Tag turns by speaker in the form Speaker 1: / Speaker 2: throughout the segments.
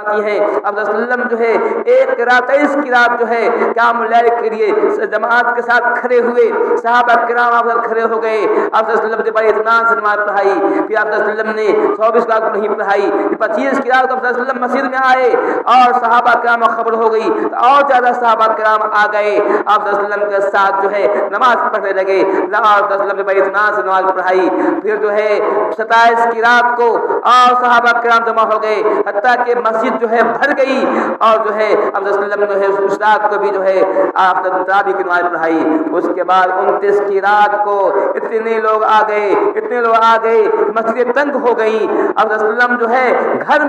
Speaker 1: فرماتی ہیں آپ صلی اللہ علیہ وسلم جو ہے ایک رات 23 کی رات جو ہے قیام اللیل کے لیے جماعت کے ساتھ کھڑے ہوئے، صحابہ کرام آپ کھڑے ہو گئے، آپ صلی اللہ علیہ وسلم نے بڑے اطمینان سے نماز پڑھائی، پھر آپ صلی اللہ علیہ وسلم نے 24 رات کو نہیں پڑھائی، پھر 25 کی رات کو آپ صلی اللہ علیہ وسلم مسجد میں آئے اور صحابہ کرام خبر ہو گئی تو اور زیادہ صحابہ کرام آ گئے، آپ صلی اللہ علیہ وسلم کے ساتھ جو ہے نماز پڑھنے لگے، آپ صلی اللہ علیہ وسلم نے بڑے اطمینان سے نماز پڑھائی، پھر جو ہے 27 کی رات کو اور صحابہ کرام جمع ہو گئے حتیٰ کہ مسجد جو ہے بھر گئی، اور جو ہے آپ صلی اللہ علیہ وسلم جو ہے اس رات کو بھی جو ہے آپ تراویح کی نماز پڑھائی۔ اس کے بعد 29 کی رات کو اتنے لوگ آ گئے مسجد تنگ ہو گئی، آپ صلی اللہ علیہ وسلم جو ہے گھر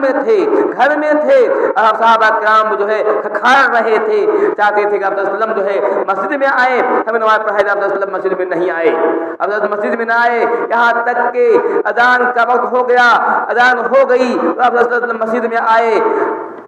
Speaker 1: میں تھے آپ صحابہ کرام جو ہے کھڑ رہے تھے، چاہتے تھے کہ آپ صلی اللہ علیہ وسلم جو ہے مسجد میں آئے، ہمیں نماز پڑھائے، آپ صلی اللہ علیہ وسلم مسجد میں نہیں آئے، آپ مسجد میں نہ آئے، یہاں تک کہ اذان کا وقت ہو گیا، اذان ہو گئی تو آپ صلی اللہ علیہ وسلم مسجد میں آئے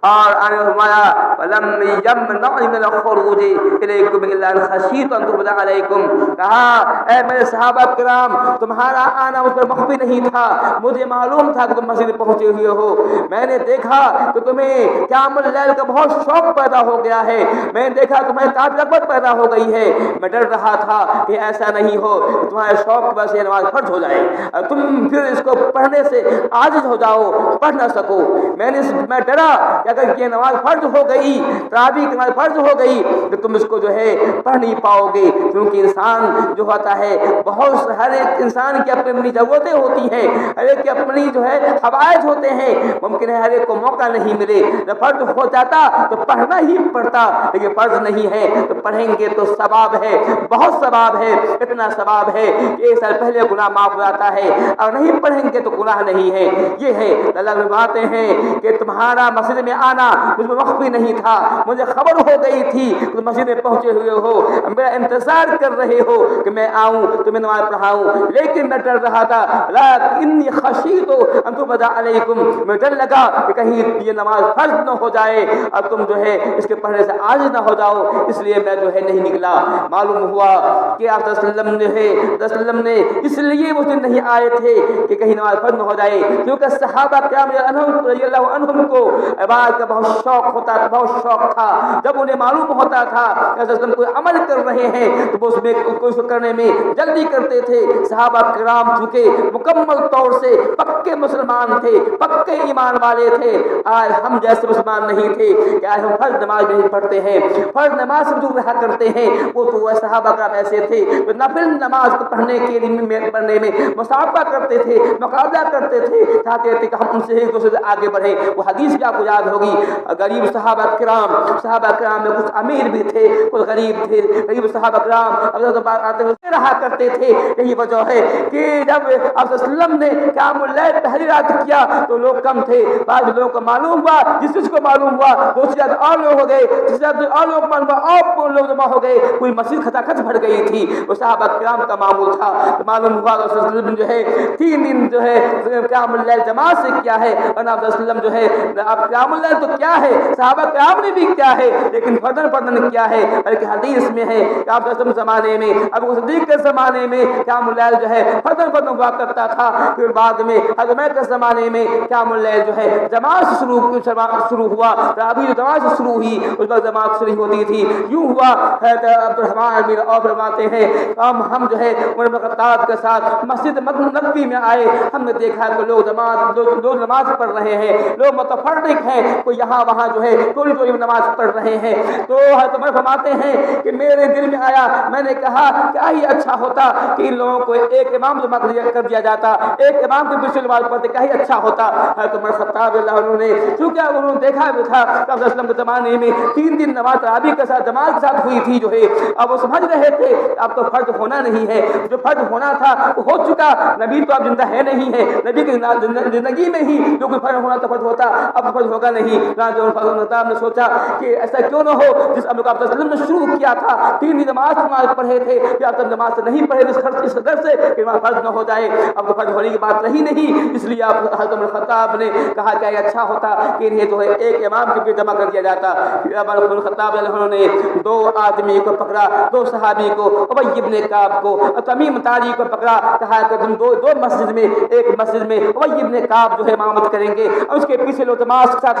Speaker 1: اور آنے فرمایا وَلَمْ يَمْنَعْنِ مِنَ الْخُرُوجِ إِلَيْكُمْ إِلَّا أَنْ خَشِيتُ أَنْ تُبْدَ عَلَيْكُمْ، کہا اے میرے صحابہ کرام تمہارا آنا مجھ پر مخفی نہیں تھا، مجھے معلوم تھا کہ تم مسجد پہنچے ہوئے ہو، میں نے دیکھا کہ تمہیں قیام اللیل کا بہت شوق پیدا ہو گیا ہے، میں نے دیکھا تمہیں کافی رغبت پیدا ہو گئی ہے، میں ڈر رہا تھا کہ ایسا نہیں ہو تمہارے شوق کی وجہ سے نماز فرض ہو جائے، تم پھر اس کو پڑھنے سے عاجز ہو جاؤ، پڑھ نہ سکو، میں ڈرا کہ اگر یہ نماز فرض ہو گئی، تراویح کی نماز فرض ہو گئی تو تم اس کو جو ہے پڑھ نہیں پاؤ گے، کیونکہ انسان جو ہوتا ہے بہت ہر ایک انسان کی اپنی ضرورتیں ہوتی ہیں، ہر ایک کی اپنی جو ہے حوائج ہوتے ہیں، ممکن ہے ہر ایک کو موقع نہیں ملے، جب فرض ہو جاتا تو پڑھنا ہی پڑتا، لیکن فرض نہیں ہے تو پڑھیں گے تو ثواب ہے، بہت ثواب ہے، اتنا ثواب ہے کہ ایک سال پہلے گناہ معاف ہو جاتا ہے، اور نہیں پڑھیں گے تو گناہ نہیں ہے، یہ ہے اللہ فرماتے ہیں کہ تمہارا مسجد میں آنا مجھ میں مخفی نہیں تھا، مجھے خبر ہو گئی تھی کہ مسجد میں پہنچے ہوئے ہو، میرا انتظار کر رہے ہو کہ میں آؤں تمہیں نماز پڑھاؤں، لیکن میں ڈر رہا تھا انی خشیت ان تبدا علیکم، میں ڈر لگا کہ کہیں یہ نماز فرض نہ ہو جائے اور تم جو ہے اس کے پڑھنے سے عاجز نہ ہو جاؤ، اس لیے میں جو ہے نہیں نکلا۔ معلوم ہوا کہ آپ صلی اللہ علیہ وسلم نے اس لیے وہ دن نہیں آئے تھے کہ کہیں نماز فرض نہ ہو جائے، کیونکہ صحابہ کرام رضی اللہ عنہم کو عبادت کا بہت شوق تھا، جب انہیں معلوم ہوتا تھا کہ حضرت وسلم کوئی عمل کر رہے ہیں تو وہ اس کو کرنے میں جلدی کرتے تھے۔ صحابہ کرام چونکہ مکمل طور سے پکے مسلمان تھے، پکے ایمان والے تھے، آج ہم جیسے مسلمان نہیں تھے کہ آج ہم فرض نماز نہیں پڑھتے ہیں، فرض نماز سے دور رہا کرتے ہیں، وہ تو صحابہ کرام ایسے تھے وہ نفل نماز کو پڑھنے میں مسابقہ کرتے تھے، مقابلہ کرتے تھے، چاہتے تھے کہ ہم ان سے ایک دوسرے سے آگے بڑھیں۔ وہ حدیث بھی آپ کو یاد ہوگی، غریب صحابہ کرام میں کچھ امیر بھی تھے، کچھ غریب تھے، غریب صحابہ کرام آتے ہوئے رہا کرتے تھے۔ یہی وجہ ہے کہ جب آپ صلی اللہ علیہ وسلم نے قیام اللیل پہلی رات کیا تو لوگ کم تھے، بعض لوگوں کو معلوم ہوا، جس کو معلوم ہوا دو سے زیادہ اور لوگ ہو گئے، جس سے اور لوگ معلوم ہوا اور لوگ جمع ہو گئے، کوئی مسجد کھچا بھر گئی تھی۔ وہ صحابہ کرام کا معمول تھا، تو معلوم ہوا رسول اللہ صلی اللہ علیہ وسلم جو ہے 3 دن جو ہے قیام اللیل جماعت سے کیا ہے، اور آپ صلی اللہ علیہ وسلم جو ہے اب قیام اللیل تو کیا ہے، صحابہ کرام نے بھی کیا ہے، لیکن فردن کیا ہے، بلکہ حدیث میں ہے کہ آپ صلی اللہ علیہ وسلم زمانے میں، ابو صدیق کے زمانے میں قیام اللیل جو ہے فردن ہوا کرتا تھا، پھر بعد میں حضرت عمر کے زمانے میں قیام اللیل جو ہے جماعت سے شروع ہوا، ابھی جو جماعت سے شروع ہوئی اس وقت جماعت شروع ہوتی تھی۔ یوں ہوا حضرت عبد الرحمن بن عوف فرماتے ہیں ہم جو ہے عمر بن خطاب کے ساتھ مسجد نبوی میں آئے، ہم نے دیکھا کہ لوگ نماز پڑھ رہے ہیں، لوگ متفرق ہیں، کوئی یہاں وہاں جو ہے تھوڑی نماز پڑھ رہے ہیں، تو حضرت عمر فرماتے ہیں کہ میرے دل میں آیا، میں نے کہا کیا ہی اچھا ہوتا کہ ان لوگوں کو ایک امام جمع کر دیا جاتا، ایک امام کے پیچھے نماز پڑھتے، کیا ہی اچھا ہوتا۔ حضرت عمر خطاب اللہ عنہ نے چونکہ انہوں نے دیکھا بھی تھا کہ آپ صلی اللہ علیہ وسلم کے زمانے میں 3 دن نماز تراویح کے ساتھ جماعت کے ساتھ ہوئی تھی جو ہے، اب وہ سمجھ رہے تھے اب تو فرض ہونا نہیں ہے، جو فرض ہونا تھا وہ ہو چکا، نبی تو اب زندہ ہے نہیں ہے، نبی کی زندگی میں ہی جو کوئی فرض ہونا تو فرض ہوتا، اب فرض ہوگا نہیں۔ خطاب نے سوچا کہ ایسا کیوں نہ ہو جس امر کو آپ صلی اللہ علیہ وسلم نے شروع کیا تھا، 3 دن نماز پڑھے تھے، یا آپ نماز سے نہیں پڑھے اس ڈر سے کہ نماز فرض نہ ہو جائے، اب تو فرض ہونے کی بات رہی نہیں، اس لیے آپ حضرت عمر خطاب نے کہا کہ یہ اچھا ہوتا کہ انہیں جو ہے ایک امام کے پیچھے جمع کر دیا جاتا۔ پھر عمر خطاب نے 2 آدمی کو پکڑا، 2 صحابی کو، ابی بن کعب کو، تمیم طاری کو پکڑا، کہا کہ تم دو مسجد میں، ایک مسجد میں ابی بن کعب جو ہے امامت کریں گے اور اس کے پیچھے لوگ نماز کے ساتھ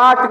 Speaker 1: 8